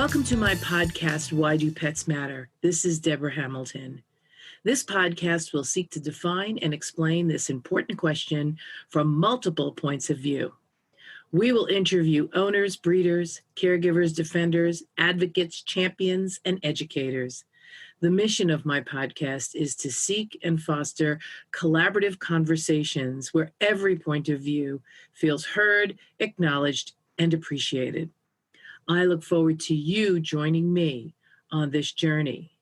Welcome to my podcast, Why Do Pets Matter? This is Debra Hamilton. This podcast will seek to define and explain this important question from multiple points of view. We will interview owners, breeders, caregivers, defenders, advocates, champions, and educators. The mission of my podcast is to seek and foster collaborative conversations where every point of view feels heard, acknowledged, and appreciated. I look forward to you joining me on this journey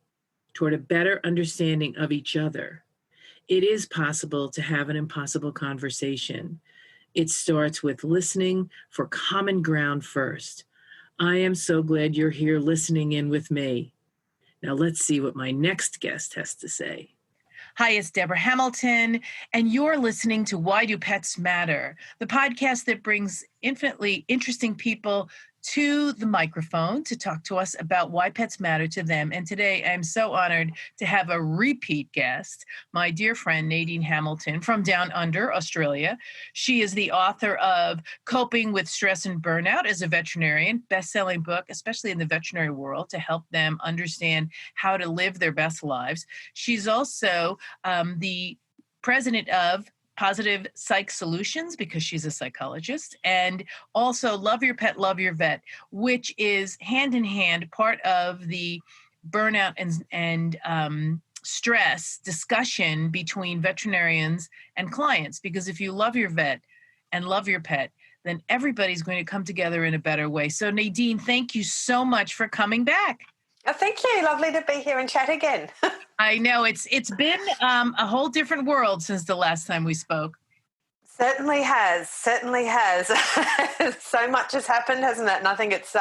toward a better understanding of each other. It is possible to have an impossible conversation. It starts with listening for common ground first. I am so glad you're here listening in with me. Now let's see what my next guest has to say. Hi, it's Debra Hamilton, and you're listening to Why Do Pets Matter, the podcast that brings infinitely interesting people to the microphone to talk to us about why pets matter to them. And today I'm so honored to have a repeat guest, my dear friend Nadine Hamilton from Down Under, Australia. She is the author of Coping with Stress and Burnout as a Veterinarian, best-selling book, especially in the veterinary world, to help them understand how to live their best lives. She's also the president of Positive Psych Solutions, because she's a psychologist, and also Love Your Pet, Love Your Vet, which is hand in hand part of the burnout and stress discussion between veterinarians and clients. Because if you love your vet and love your pet, then everybody's going to come together in a better way. So Nadine, thank you so much for coming back. Oh, thank you. Lovely to be here and chat again. I know it's been a whole different world since the last time we spoke. Certainly has. So much has happened, hasn't it? And I think it's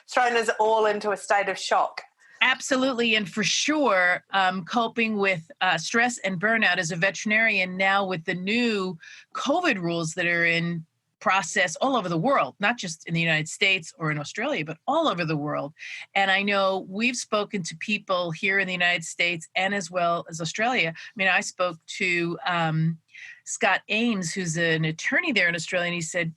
thrown us all into a state of shock. Absolutely. And for sure, coping with stress and burnout as a veterinarian now with the new COVID rules that are in process all over the world, not just in the United States or in Australia, but all over the world. And I know we've spoken to people here in the United States and as well as Australia. I mean, I spoke to Scott Ames, who's an attorney there in Australia, and he said,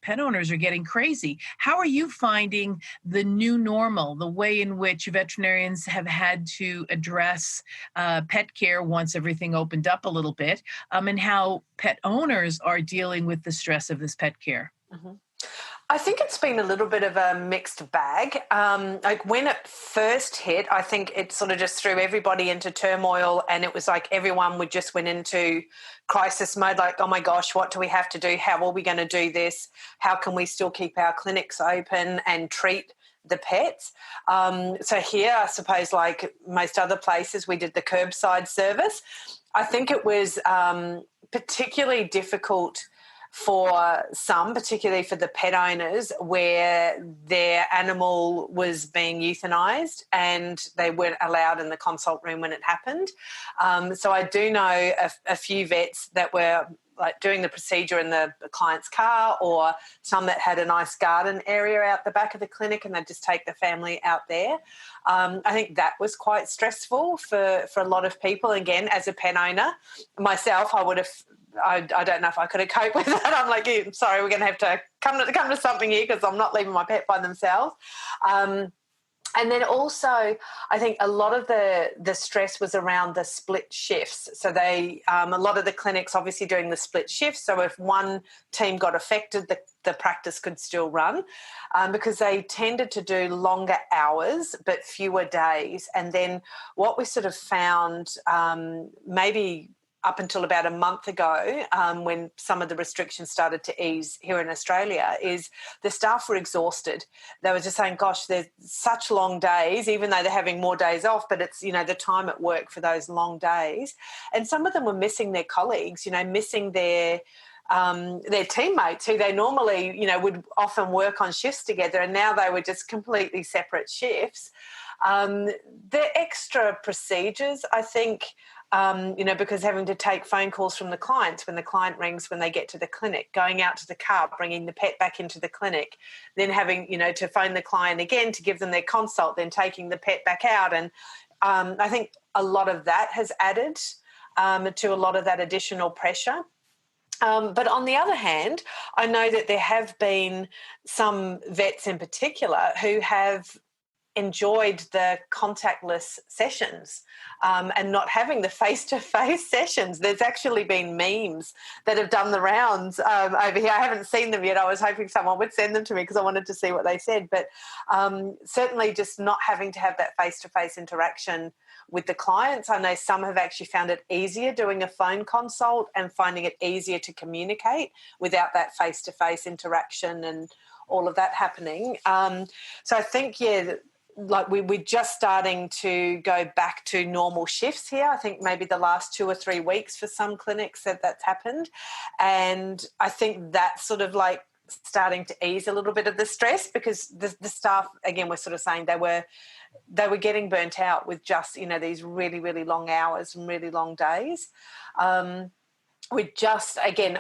pet owners are getting crazy. How are you finding the new normal, the way in which veterinarians have had to address pet care once everything opened up a little bit, and how pet owners are dealing with the stress of this pet care? Mm-hmm. I think it's been a little bit of a mixed bag. Like when it first hit, I think it sort of just threw everybody into turmoil, and it was like everyone just went into crisis mode, like, oh my gosh, what do we have to do? How are we going to do this? How can we still keep our clinics open and treat the pets? So here, I suppose, like most other places, we did the curbside service. I think it was particularly difficult for some, particularly for the pet owners, where their animal was being euthanized and they weren't allowed in the consult room when it happened. So I do know a few vets that were like doing the procedure in the client's car, or some that had a nice garden area out the back of the clinic and they'd just take the family out there. I think that was quite stressful for a lot of people. Again, as a pet owner myself, I don't know if I could have coped with that. I'm like, sorry, we're going to have to come to something here because I'm not leaving my pet by themselves. And then also, I think a lot of the stress was around the split shifts. So a lot of the clinics obviously doing the split shifts. So if one team got affected, the practice could still run, because they tended to do longer hours but fewer days. And then what we sort of found, maybe up until about a month ago, when some of the restrictions started to ease here in Australia, is the staff were exhausted. They were just saying, gosh, there's such long days, even though they're having more days off, but it's, the time at work for those long days. And some of them were missing their colleagues, missing their teammates who they normally, would often work on shifts together, and now they were just completely separate shifts. The extra procedures, I think, because having to take phone calls from the clients when the client rings when they get to the clinic, going out to the car, bringing the pet back into the clinic, then having, to phone the client again to give them their consult, then taking the pet back out. And I think a lot of that has added to a lot of that additional pressure. But on the other hand, I know that there have been some vets in particular who have enjoyed the contactless sessions and not having the face-to-face sessions. There's actually been memes that have done the rounds over here. I haven't seen them yet. I was hoping someone would send them to me because I wanted to see what they said. But certainly just not having to have that face-to-face interaction with the clients. I know some have actually found it easier doing a phone consult and finding it easier to communicate without that face-to-face interaction and all of that happening. So I think, like we're just starting to go back to normal shifts here. I think maybe the last 2 or 3 weeks for some clinics that's happened. And I think that's sort of like starting to ease a little bit of the stress, because the staff, again, were sort of saying they were getting burnt out with just, these really, really long hours and really long days. Again,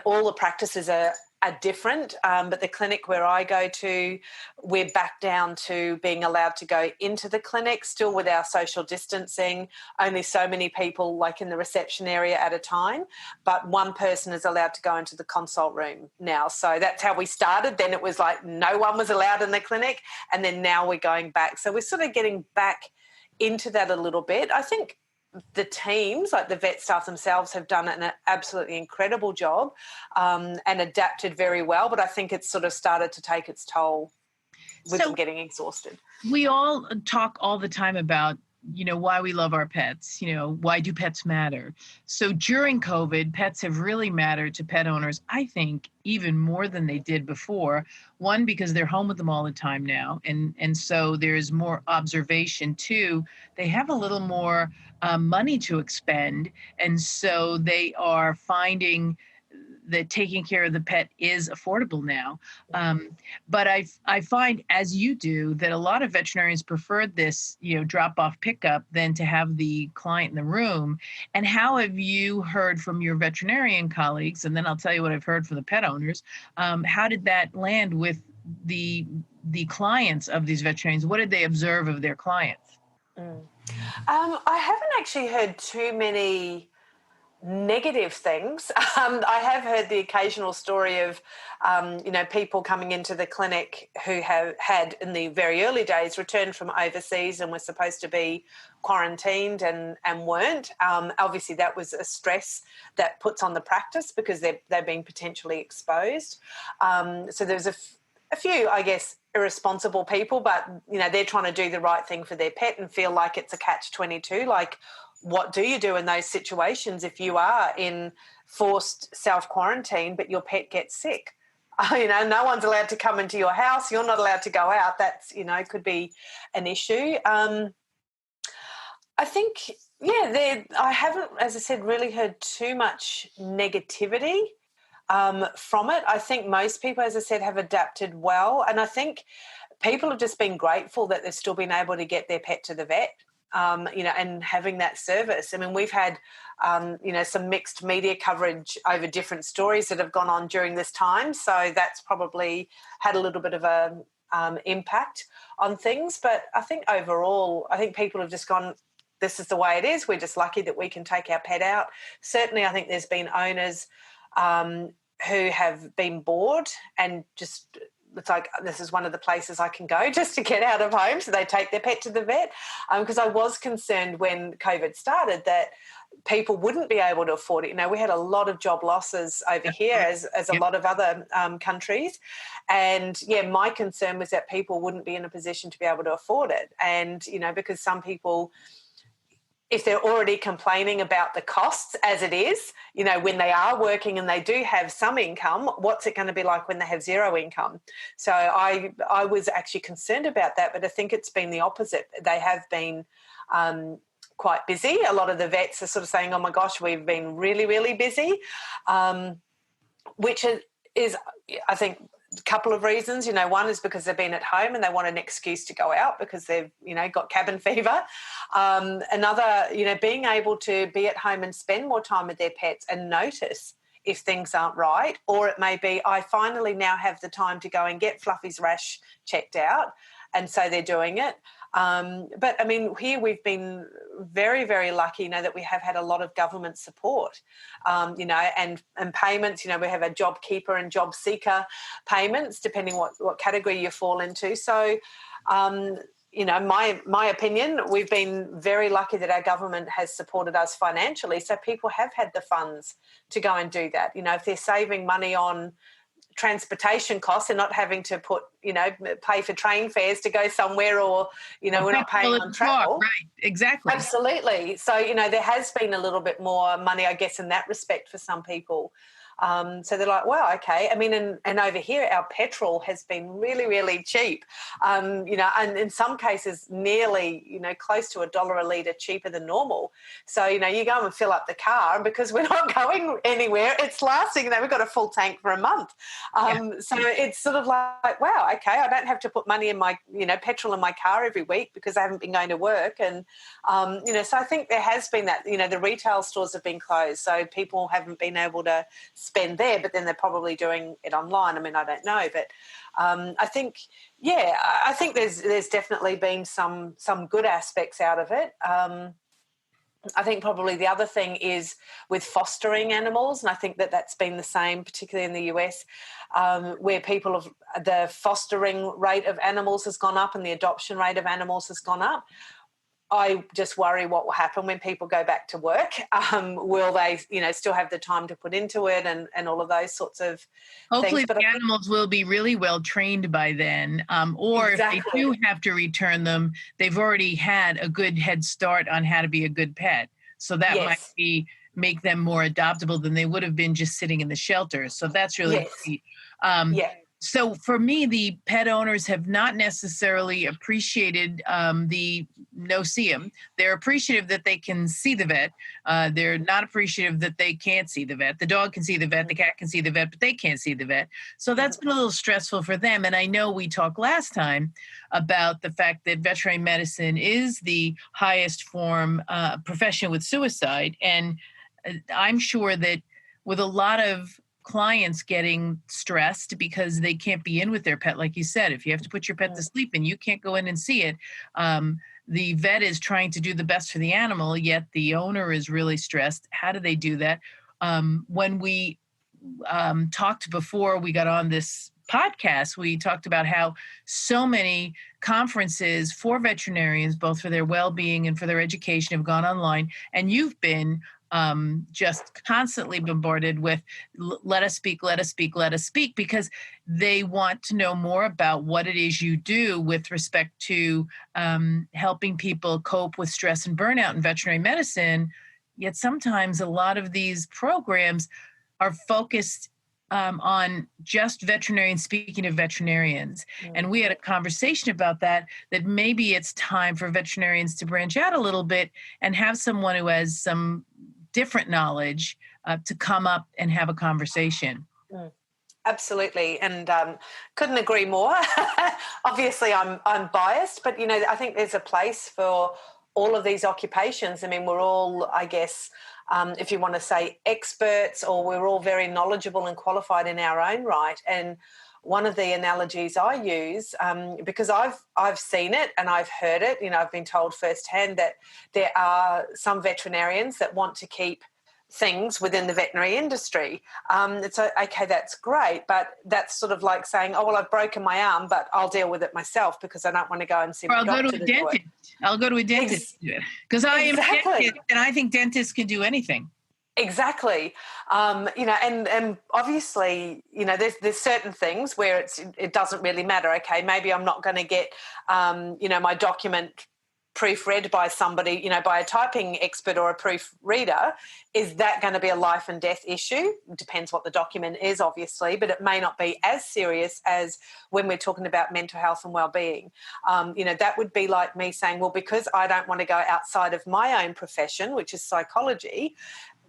all the practices are different, but the clinic where I go to, we're back down to being allowed to go into the clinic, still with our social distancing, only so many people like in the reception area at a time, but one person is allowed to go into the consult room now. So that's how we started. Then it was like no one was allowed in the clinic, and then now we're going back. So we're sort of getting back into that a little bit. I think the teams, like the vet staff themselves, have done an absolutely incredible job and adapted very well. But I think it's sort of started to take its toll with them getting exhausted. We all talk all the time about, why we love our pets, why do pets matter? So during COVID, pets have really mattered to pet owners, I think, even more than they did before. One, because they're home with them all the time now. And so there's more observation. Two, they have a little more money to expend. And so they are finding that taking care of the pet is affordable now. But I find, as you do, that a lot of veterinarians preferred this, drop-off pickup than to have the client in the room. And how have you heard from your veterinarian colleagues? And then I'll tell you what I've heard from the pet owners. How did that land with the clients of these veterinarians? What did they observe of their clients? I haven't actually heard too many negative things. I have heard the occasional story of, people coming into the clinic who have had in the very early days returned from overseas and were supposed to be quarantined and weren't. Obviously, that was a stress that puts on the practice because they're being potentially exposed. So there's a few, I guess, irresponsible people, but, they're trying to do the right thing for their pet and feel like it's a catch-22, like, what do you do in those situations if you are in forced self-quarantine but your pet gets sick? No one's allowed to come into your house. You're not allowed to go out. That's, could be an issue. I think, I haven't, as I said, really heard too much negativity from it. I think most people, as I said, have adapted well. And I think people have just been grateful that they've still been able to get their pet to the vet. And having that service. I mean, we've had, some mixed media coverage over different stories that have gone on during this time. So that's probably had a little bit of a impact on things. But I think overall, people have just gone, this is the way it is. We're just lucky that we can take our pet out. Certainly, I think there's been owners who have been bored and just, it's like, this is one of the places I can go just to get out of home. So they take their pet to the vet. Because I was concerned when COVID started that people wouldn't be able to afford it. We had a lot of job losses over here as a lot of other countries. And, my concern was that people wouldn't be in a position to be able to afford it. And, because some people, if they're already complaining about the costs as it is, when they are working and they do have some income, what's it going to be like when they have zero income? So I was actually concerned about that, but I think it's been the opposite. They have been quite busy. A lot of the vets are sort of saying, oh my gosh, we've been really, really busy, which is, I think, a couple of reasons. One is because they've been at home and they want an excuse to go out because they've, got cabin fever. Another, being able to be at home and spend more time with their pets and notice if things aren't right. Or it may be, I finally now have the time to go and get Fluffy's rash checked out. And so they're doing it. But I mean, here we've been very, very lucky, that we have had a lot of government support, and payments. We have a job keeper and job seeker payments, depending what category you fall into. So my opinion, we've been very lucky that our government has supported us financially, so people have had the funds to go and do that. If they're saving money on transportation costs and not having to pay for train fares to go somewhere, or we're not paying on travel. Right, exactly. Absolutely. So there has been a little bit more money, I guess, in that respect for some people. So they're like, well, okay. I mean, and over here, our petrol has been really, really cheap, and in some cases nearly, close to $1 a litre cheaper than normal. So, you go and fill up the car, and because we're not going anywhere, it's lasting, we've got a full tank for a month. So it's sort of like, wow, okay, I don't have to put money in my, petrol in my car every week because I haven't been going to work. And, so I think there has been that, the retail stores have been closed, so people haven't been able to spend there, but then they're probably doing it online. I mean, I don't know, but I think there's definitely been some good aspects out of it. I think probably the other thing is with fostering animals, and I think that's been the same, particularly in the US, where the fostering rate of animals has gone up and the adoption rate of animals has gone up. I just worry what will happen when people go back to work. Will they, still have the time to put into it and all of those sorts of Hopefully things. But the animals will be really well trained by then. Or exactly. If they do have to return them, they've already had a good head start on how to be a good pet. So that might make them more adoptable than they would have been just sitting in the shelter. So that's really great. So for me, the pet owners have not necessarily appreciated the no-see-em. They're appreciative that they can see the vet. They're not appreciative that they can't see the vet. The dog can see the vet, the cat can see the vet, but they can't see the vet. So that's been a little stressful for them. And I know we talked last time about the fact that veterinary medicine is the highest form profession with suicide. And I'm sure that with a lot of clients getting stressed because they can't be in with their pet, like you said, if you have to put your pet to sleep and you can't go in and see it, the vet is trying to do the best for the animal, yet the owner is really stressed. How do they do that? When we talked before we got on this podcast, we talked about how so many conferences for veterinarians, both for their well-being and for their education, have gone online, and you've been just constantly bombarded with let us speak, let us speak, let us speak, because they want to know more about what it is you do with respect to helping people cope with stress and burnout in veterinary medicine. Yet sometimes a lot of these programs are focused on just veterinarians speaking to veterinarians. And we had a conversation about that maybe it's time for veterinarians to branch out a little bit and have someone who has some different knowledge to come up and have a conversation. Absolutely, and couldn't agree more. Obviously, I'm biased, but I think there's a place for all of these occupations. I mean, we're all, I guess, if you want to say experts, or we're all very knowledgeable and qualified in our own right. And one of the analogies I use, because I've seen it and I've heard it, I've been told firsthand that there are some veterinarians that want to keep things within the veterinary industry. It's okay, that's great, but that's sort of like saying, oh, well, I've broken my arm, but I'll deal with it myself because I don't want to go and see my doctor. I'll go to a dentist because I am a dentist, and I think dentists can do anything. Exactly. And obviously, there's certain things where it doesn't really matter. Okay, maybe I'm not going to get, my document proofread by somebody, by a typing expert or a proofreader. Is that going to be a life and death issue? It depends what the document is, obviously, but it may not be as serious as when we're talking about mental health and well-being. That would be like me saying, well, because I don't want to go outside of my own profession, which is psychology,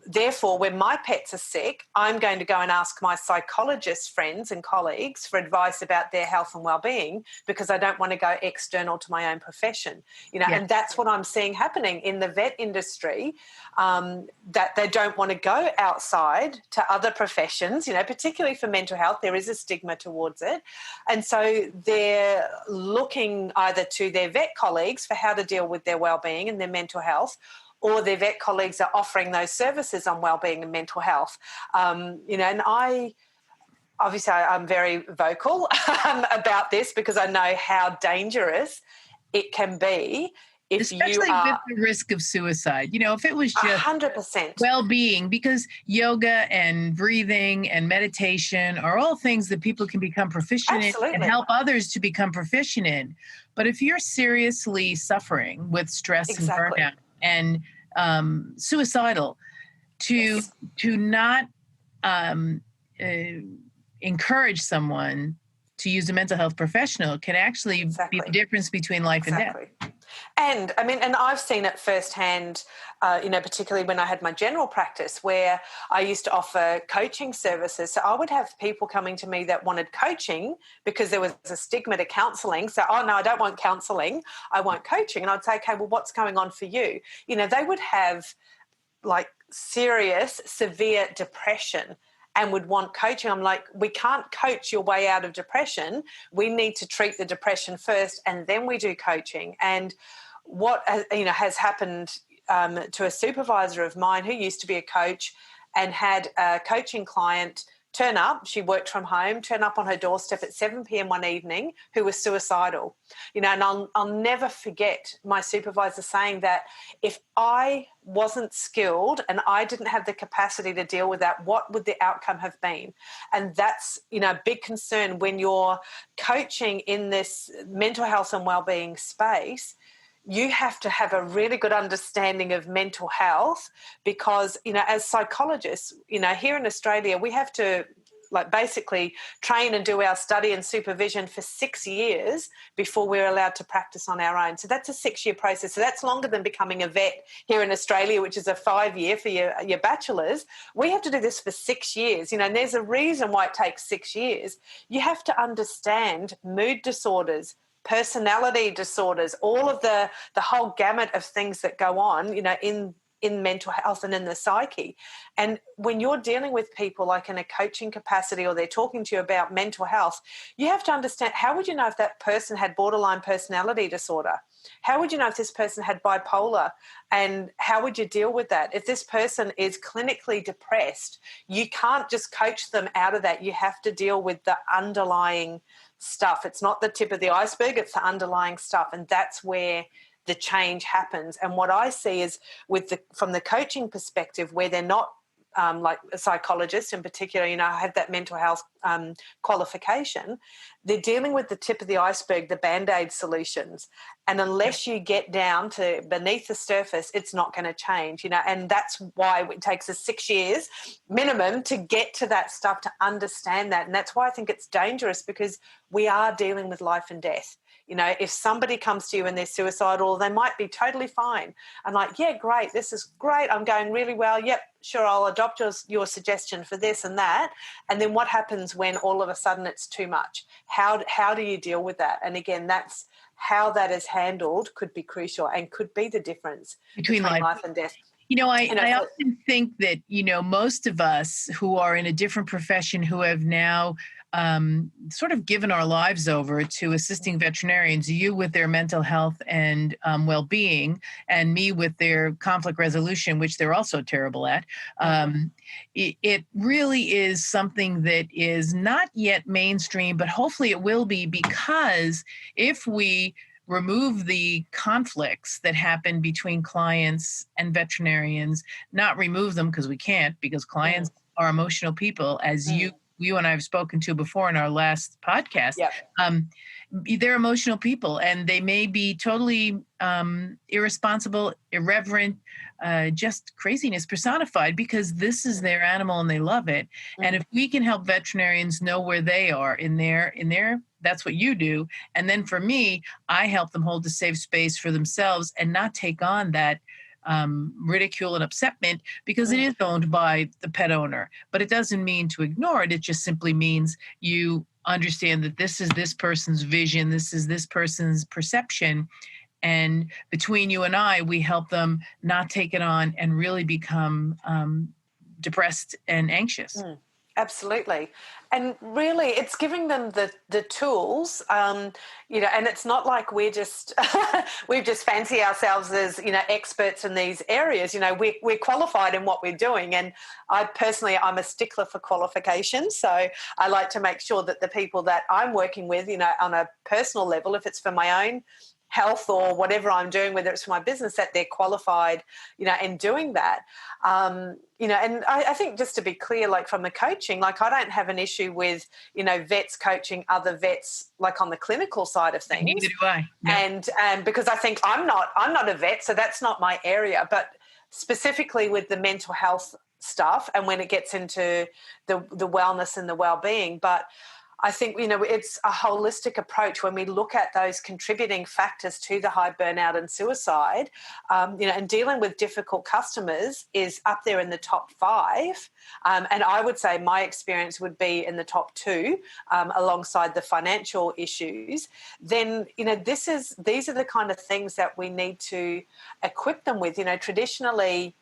therefore, when my pets are sick, I'm going to go and ask my psychologist friends and colleagues for advice about their health and well-being because I don't want to go external to my own profession. And that's what I'm seeing happening in the vet industry, that they don't want to go outside to other professions, particularly for mental health. There is a stigma towards it. And so they're looking either to their vet colleagues for how to deal with their well-being and their mental health, or their vet colleagues are offering those services on wellbeing and mental health. And I'm very vocal about this because I know how dangerous it can be if Especially you with are the risk of suicide. If it was just 100%. well-being, because yoga and breathing and meditation are all things that people can become proficient in and Absolutely. help others to become proficient in. But if you're seriously suffering with stress Exactly. and burnout and suicidal, to not uh, encourage someone to use a mental health professional can actually be the difference between life and death. And I mean, and I've seen it firsthand, particularly when I had my general practice, where I used to offer coaching services. So I would have people coming to me that wanted coaching because there was a stigma to counselling. So, oh, no, I don't want counselling. I want coaching. And I'd say, okay, well, what's going on for you? They would have like serious, severe depression and would want coaching. I'm like, we can't coach your way out of depression. We need to treat the depression first, and then we do coaching. And what has happened to a supervisor of mine who used to be a coach and had a coaching client turn up. She worked from home, turn up on her doorstep at 7 p.m. one evening, who was suicidal. And I'll never forget my supervisor saying that if I wasn't skilled and I didn't have the capacity to deal with that, what would the outcome have been? And that's, a big concern when you're coaching in this mental health and wellbeing space. You have to have a really good understanding of mental health because, as psychologists, here in Australia, we have to basically train and do our study and supervision for 6 years before we're allowed to practice on our own. So that's a 6-year process. So that's longer than becoming a vet here in Australia, which is a 5-year for your bachelor's. We have to do this for 6 years, and there's a reason why it takes 6 years. You have to understand mood disorders, personality disorders, all of the whole gamut of things that go on, in mental health and in the psyche. And when you're dealing with people like in a coaching capacity or they're talking to you about mental health, you have to understand, how would you know if that person had borderline personality disorder? How would you know if this person had bipolar? And how would you deal with that? If this person is clinically depressed, you can't just coach them out of that. You have to deal with the underlying stuff. It's not the tip of the iceberg, it's the underlying stuff. And that's where the change happens. And what I see is from the coaching perspective, where they're not like a psychologist in particular, I have that mental health qualification, they're dealing with the tip of the iceberg, the Band-Aid solutions. And unless you get down to beneath the surface, it's not going to change, and that's why it takes us 6 years minimum to get to that stuff, to understand that. And that's why I think it's dangerous, because we are dealing with life and death. If somebody comes to you and they're suicidal, they might be totally fine. I'm like, yeah, great, this is great, I'm going really well. Yep, sure, I'll adopt your suggestion for this and that. And then what happens when all of a sudden it's too much? How do you deal with that? And again, that's how that is handled could be crucial and could be the difference between life and death. I often think that, most of us who are in a different profession who have now sort of given our lives over to assisting veterinarians, you with their mental health and well-being, and me with their conflict resolution, which they're also terrible at. It really is something that is not yet mainstream, but hopefully it will be, because if we remove the conflicts that happen between clients and veterinarians, not remove them, because we can't, because clients are emotional people, as you and I have spoken to before in our last podcast. Yep. They're emotional people, and they may be totally irresponsible, irreverent, just craziness personified, because this is their animal and they love it. And if we can help veterinarians know where they are in their, that's what you do. And then for me, I help them hold a safe space for themselves and not take on that ridicule and upsetment, because it is owned by the pet owner. But it doesn't mean to ignore it. It just simply means you understand that this is this person's vision, this is this person's perception. And between you and I, we help them not take it on and really become depressed and anxious. Absolutely. And really, it's giving them the tools, and it's not like we just fancy ourselves as, experts in these areas. We're qualified in what we're doing. And I'm a stickler for qualifications. So I like to make sure that the people that I'm working with, on a personal level, if it's for my own health or whatever I'm doing, whether it's for my business, that they're qualified, in doing that. And I think, just to be clear, like from the coaching, like I don't have an issue with, vets coaching other vets, like on the clinical side of things. Neither do I. No. And because I think I'm not a vet, so that's not my area. But specifically with the mental health stuff, and when it gets into the wellness and the well-being, but I think, it's a holistic approach when we look at those contributing factors to the high burnout and suicide, and dealing with difficult customers is up there in the top 5. And I would say my experience would be in the top 2, alongside the financial issues. Then, these are the kind of things that we need to equip them with. Traditionally,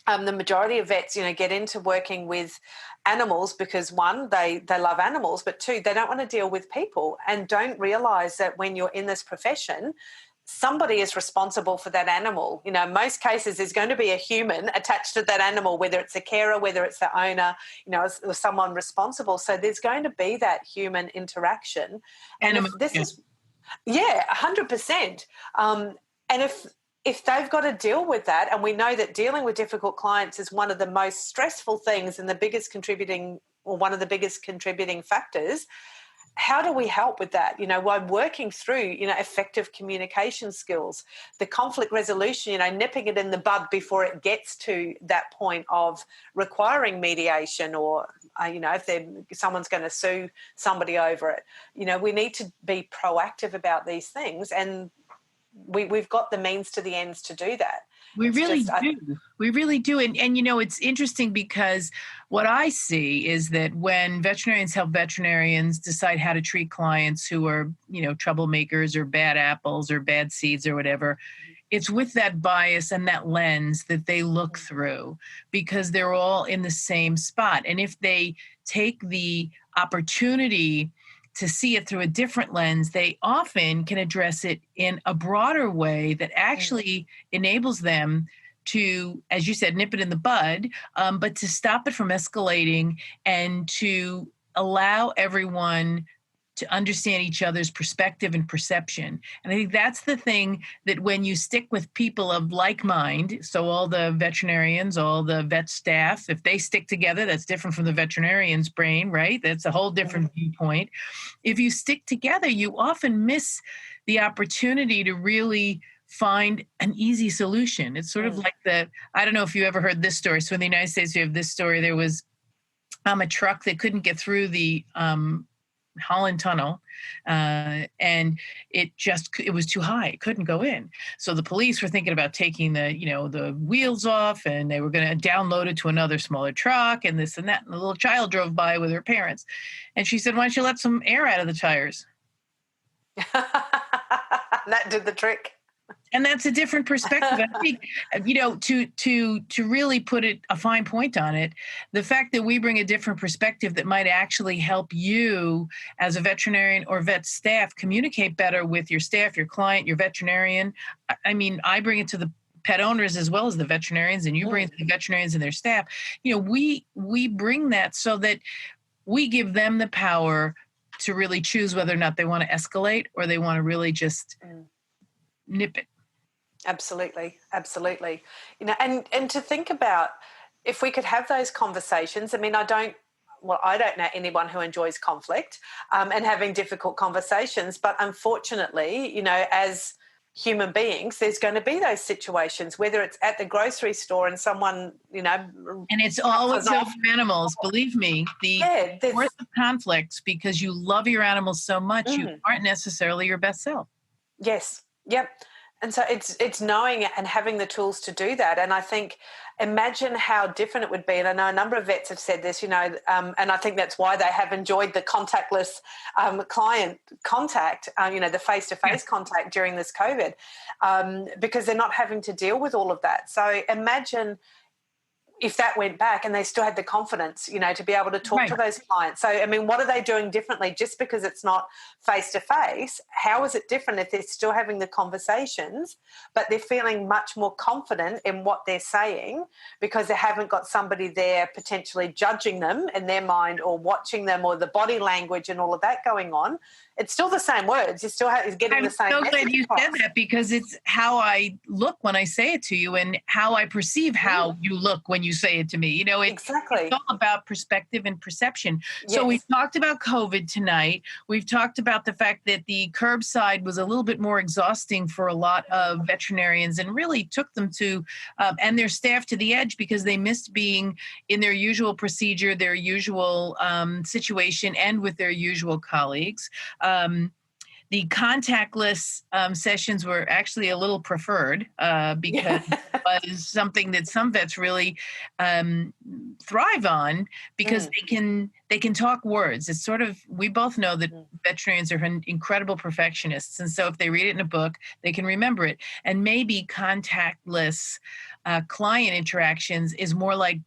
the majority of vets, get into working with animals because, 1, they love animals, but 2, they don't want to deal with people and don't realise that when you're in this profession, somebody is responsible for that animal. Most cases there's going to be a human attached to that animal, whether it's a carer, whether it's the owner, or someone responsible. So there's going to be that human interaction. And if this is, 100%. And if they've got to deal with that, and we know that dealing with difficult clients is one of the most stressful things and one of the biggest contributing factors, how do we help with that? By working through, effective communication skills, the conflict resolution, nipping it in the bud before it gets to that point of requiring mediation, or, if someone's going to sue somebody over it. We need to be proactive about these things, and we've got the means to the ends to do that. We really do. And it's interesting because what I see is that when veterinarians help veterinarians decide how to treat clients who are, troublemakers or bad apples or bad seeds or whatever, it's with that bias and that lens that they look through, because they're all in the same spot. And if they take the opportunity to see it through a different lens, they often can address it in a broader way that actually enables them to, as you said, nip it in the bud, but to stop it from escalating and to allow everyone to understand each other's perspective and perception. And I think that's the thing, that when you stick with people of like mind, so all the veterinarians, all the vet staff, if they stick together, that's different from the veterinarian's brain, right? That's a whole different viewpoint. If you stick together, you often miss the opportunity to really find an easy solution. It's sort of like I don't know if you ever heard this story. So in the United States, we have this story. There was a truck that couldn't get through the Holland Tunnel, and it was too high. It couldn't go in. So the police were thinking about taking the wheels off, and they were going to download it to another smaller truck and this and that. And the little child drove by with her parents, and she said, "Why don't you let some air out of the tires?" That did the trick. And that's a different perspective. I think, to really put a fine point on it, the fact that we bring a different perspective that might actually help you as a veterinarian or vet staff communicate better with your staff, your client, your veterinarian. I mean, I bring it to the pet owners as well as the veterinarians, and you bring it to the veterinarians and their staff. We bring that so that we give them the power to really choose whether or not they want to escalate or they want to really just nip it. Absolutely. And to think about, if we could have those conversations. I mean, I don't know anyone who enjoys conflict and having difficult conversations, but unfortunately, as human beings, there's going to be those situations, whether it's at the grocery store and someone, and it's always over animals. Believe me, the worst of conflicts, because you love your animals so much, you aren't necessarily your best self. Yes. Yep. And so it's knowing and having the tools to do that. And I think, imagine how different it would be. And I know a number of vets have said this, and I think that's why they have enjoyed the contactless client contact, the face-to-face contact during this COVID, because they're not having to deal with all of that. So imagine if that went back and they still had the confidence, to be able to talk to those clients. So, I mean, what are they doing differently just because it's not face-to-face? How is it different if they're still having the conversations, but they're feeling much more confident in what they're saying because they haven't got somebody there potentially judging them in their mind or watching them or the body language and all of that going on? It's still the same words. You're still getting the same message. I'm so glad you said that because it's how I look when I say it to you and how I perceive how you look when you say it to me. Exactly. It's all about perspective and perception. Yes. So we've talked about COVID tonight. We've talked about the fact that the curbside was a little bit more exhausting for a lot of veterinarians and really took them to, and their staff to the edge because they missed being in their usual procedure, their usual situation, and with their usual colleagues. The contactless sessions were actually a little preferred because it was something that some vets really thrive on because they can talk words. It's sort of, we both know that veterinarians are incredible perfectionists. And so if they read it in a book, they can remember it. And maybe contactless client interactions is more like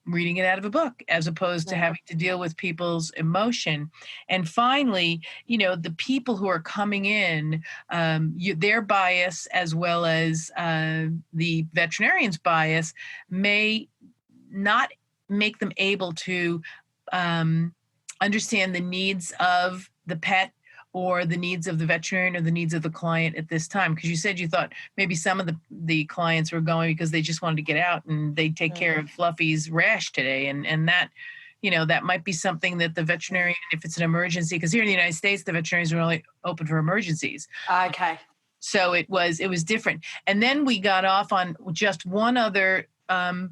reading it out of a book as opposed to having to deal with people's emotion. And finally, the people who are coming in, their bias as well as the veterinarian's bias may not make them able to understand the needs of the pet or the needs of the veterinarian or the needs of the client at this time. Because you said you thought maybe some of the clients were going because they just wanted to get out and they take care of Fluffy's rash today. And that, that might be something that the veterinarian, if it's an emergency, because here in the United States, the veterinarians are only open for emergencies. Okay. So it was different. And then we got off on just one other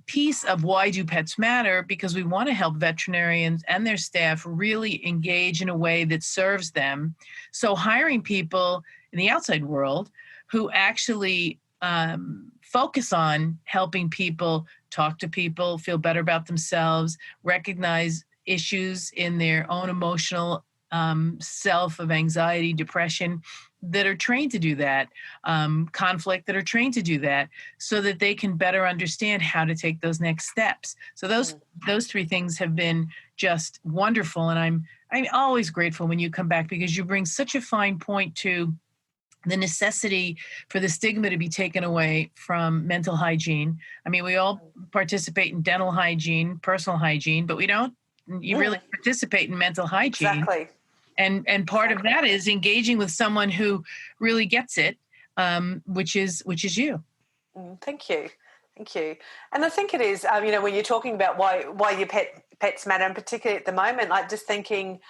piece of why do pets matter, because we want to help veterinarians and their staff really engage in a way that serves them. So hiring people in the outside world who actually focus on helping people talk to people, feel better about themselves, recognize issues in their own emotional self of anxiety, depression, that are trained to do that, conflict that are trained to do that, so that they can better understand how to take those next steps. So those three things have been just wonderful. And I'm always grateful when you come back because you bring such a fine point to the necessity for the stigma to be taken away from mental hygiene. I mean, we all participate in dental hygiene, personal hygiene, but we don't really participate in mental hygiene. Exactly. And part of that is engaging with someone who really gets it, which is you. Thank you. And I think it is, when you're talking about why your pets matter, and particularly at the moment, like just thinking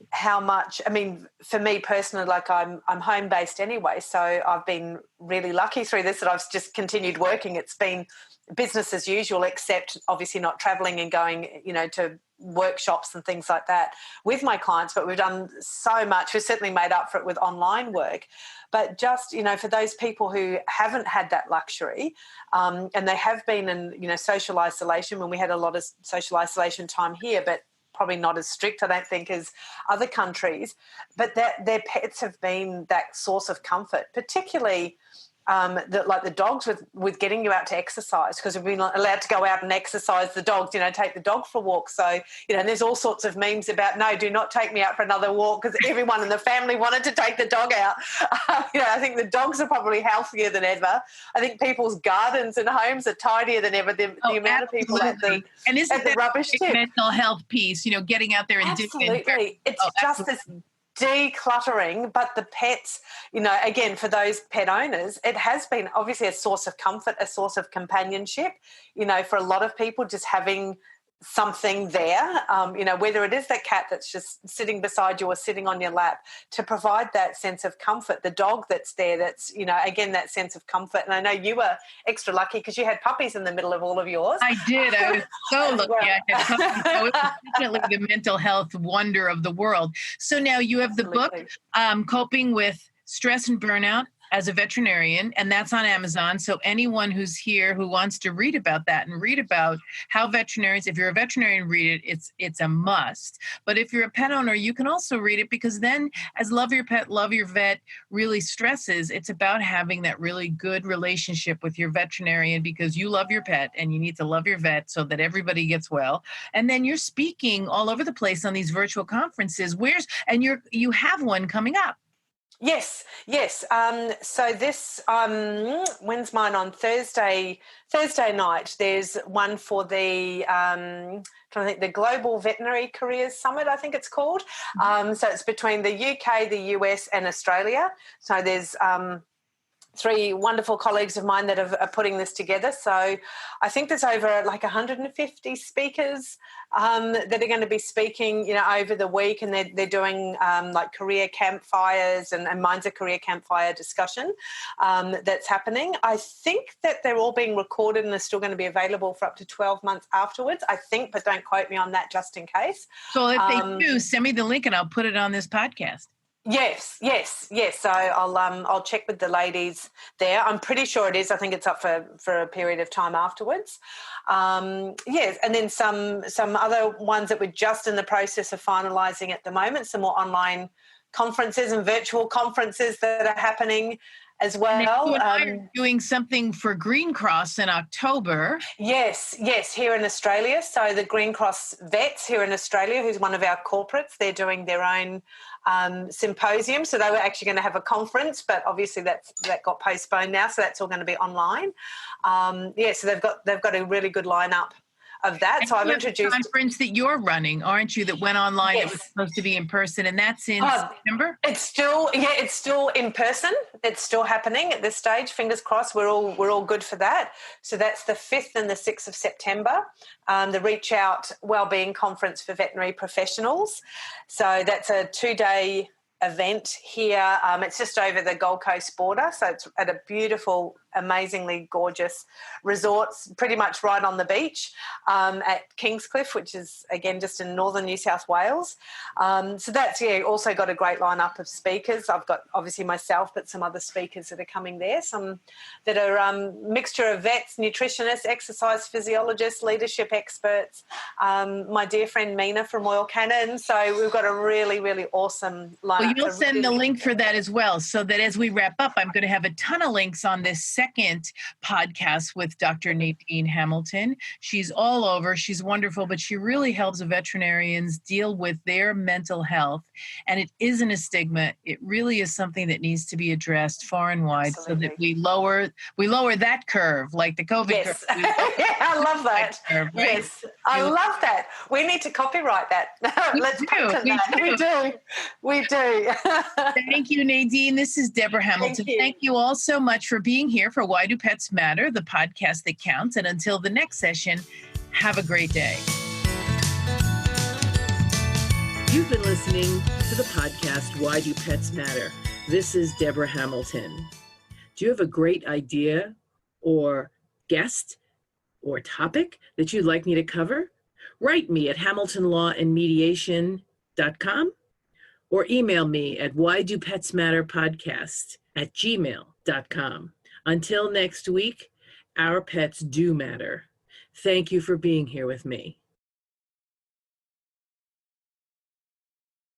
how much, I mean, for me personally, like I'm home based anyway, so I've been really lucky through this that I've just continued working. It's been business as usual, except obviously not traveling and going, to workshops and things like that with my clients, but we've done so much. We've certainly made up for it with online work. But just, for those people who haven't had that luxury and they have been in, social isolation, when we had a lot of social isolation time here, but probably not as strict, I don't think, as other countries, but that their pets have been that source of comfort, particularly like the dogs with getting you out to exercise, because we've been allowed to go out and exercise the dogs, take the dog for a walk. So, and there's all sorts of memes about, no, do not take me out for another walk, because everyone in the family wanted to take the dog out. I think the dogs are probably healthier than ever. I think people's gardens and homes are tidier than ever. The amount of people at the rubbish tip. Mental health piece, getting out there and absolutely. It's just this decluttering, but the pets, again, for those pet owners, it has been obviously a source of comfort, a source of companionship, for a lot of people, just having something there, whether it is that cat that's just sitting beside you or sitting on your lap, to provide that sense of comfort, the dog that's there, that's, again, that sense of comfort. And I know you were extra lucky because you had puppies in the middle of all of yours. I did. I was so lucky. I had puppies. So it was definitely the mental health wonder of the world. So now you have the book, Coping with Stress and Burnout, as a veterinarian, and that's on Amazon. So anyone who's here who wants to read about that and read about how veterinarians, if you're a veterinarian, read it. It's a must. But if you're a pet owner, you can also read it, because then, as Love Your Pet, Love Your Vet really stresses, it's about having that really good relationship with your veterinarian, because you love your pet and you need to love your vet so that everybody gets well. And then you're speaking all over the place on these virtual conferences. You have one coming up. Yes. So this, when's mine? On Thursday night. There's one for the, trying to think, the Global Veterinary Careers Summit, I think it's called. So it's between the UK, the US, and Australia. So there's 3 wonderful colleagues of mine that are putting this together. So I think there's over like 150 speakers that are going to be speaking, over the week, and they're doing like career campfires, and mine's a career campfire discussion that's happening. I think that they're all being recorded and they're still going to be available for up to 12 months afterwards, I think, but don't quote me on that just in case. So if they do, send me the link and I'll put it on this podcast. Yes. So I'll check with the ladies there. I'm pretty sure it is. I think it's up for a period of time afterwards. Yes, and then some other ones that we're just in the process of finalising at the moment. Some more online conferences and virtual conferences that are happening as well. You and I are doing something for Green Cross in October. Yes, here in Australia. So the Green Cross Vets here in Australia, who's one of our corporates, they're doing their own symposium. So they were actually going to have a conference, but obviously that got postponed now. So that's all going to be online. So they've got a really good lineup of that. And so I've introduced a conference that you're running, aren't you? That went online. Yes. It was supposed to be in person, and that's in September. It's still in person. It's still happening at this stage. Fingers crossed. We're all good for that. So that's the 5th and the 6th of September. The Reach Out Wellbeing Conference for Veterinary Professionals. So that's a 2-day event here. It's just over the Gold Coast border, so it's at a beautiful, amazingly gorgeous resort, pretty much right on the beach at Kingscliff, which is again just in northern New South Wales. So that's also got a great lineup of speakers. I've got obviously myself, but some other speakers that are coming there. Some that are mixture of vets, nutritionists, exercise physiologists, leadership experts. My dear friend Mina from Royal Canin. So we've got a really, really awesome lineup. Well, you'll send the link for that as well, so that as we wrap up, I'm going to have a ton of links on this second podcast with Dr. Nadine Hamilton. She's all over. She's wonderful, but she really helps veterinarians deal with their mental health. And it isn't a stigma. It really is something that needs to be addressed far and wide. Absolutely. So that we lower that curve, like the COVID curve. I love that. Curve, right? Yes, I love that. We need to copyright that. We do. Thank you, Nadine. This is Debra Hamilton. Thank you all so much for being here for Why Do Pets Matter, the podcast that counts. And until the next session, have a great day. You've been listening to the podcast, Why Do Pets Matter? This is Debra Hamilton. Do you have a great idea or guest or topic that you'd like me to cover? Write me at hamiltonlawandmediation.com or email me at whydopetsmatterpodcast@gmail.com. Until next week, our pets do matter. Thank you for being here with me.